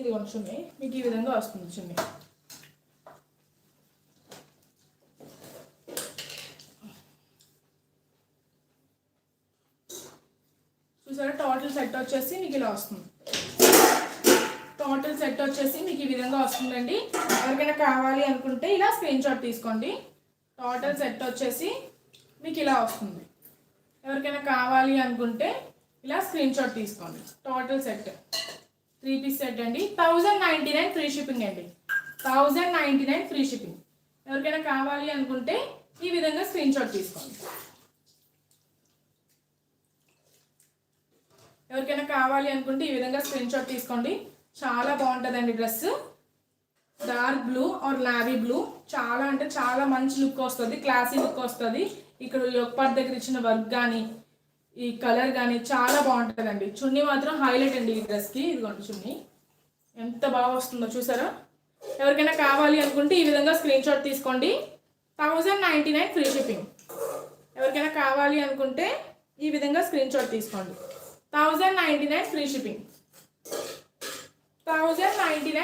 ఇది చున్నీ మీకు ఈ విధంగా వస్తుంది చున్నీ. చూసారా టోటల్ సెట్ వచ్చేసి మీకు ఇలా వస్తుంది. టోటల్ సెట్ వచ్చేసి మీకు ఈ విధంగా వస్తుందండి. ఎవరికైనా కావాలి అనుకుంటే ఇలా స్క్రీన్ షాట్ తీసుకోండి. టోటల్ సెట్ వచ్చేసి మీకు ఇలా వస్తుంది. ఎవరికైనా కావాలి అనుకుంటే ఇలా స్క్రీన్ షాట్ తీసుకోండి. టోటల్ సెట్ 3 పీస్ సెట్ అండి. 1099 ఫ్రీ షిప్పింగ్ అండి. 1099 ఫ్రీ షిప్పింగ్. ఎవరికైనా కావాలి అనుకుంటే ఈ విధంగా స్క్రీన్ షాట్ తీసుకోండి. ఎవరికైనా కావాలి అనుకుంటే ఈ విధంగా స్క్రీన్ షాట్ తీసుకోండి. చాలా బాగుంటుందండి dress. Dark blue or navy blue చాలా అంటే చాలా మంచి లుక్ వస్తుంది, క్లాసీ లుక్ వస్తుంది. ఇక్కడ యోగపాట్ దగ్గర ఇచ్చిన వర్క్ కానీ ఈ కలర్ కానీ చాలా బాగుంటుందండి. చున్నీ మాత్రం హైలైట్ అండి ఈ డ్రెస్కి. ఇదిగోండి చున్నీ ఎంత బాగా వస్తుందో చూసారా. ఎవరికైనా కావాలి అనుకుంటే ఈ విధంగా స్క్రీన్ షాట్ తీసుకోండి. 1099 ఫ్రీ షిప్పింగ్. ఎవరికైనా కావాలి అనుకుంటే ఈ విధంగా స్క్రీన్ షాట్ తీసుకోండి. 1099 ఫ్రీ షిప్పింగ్. 1099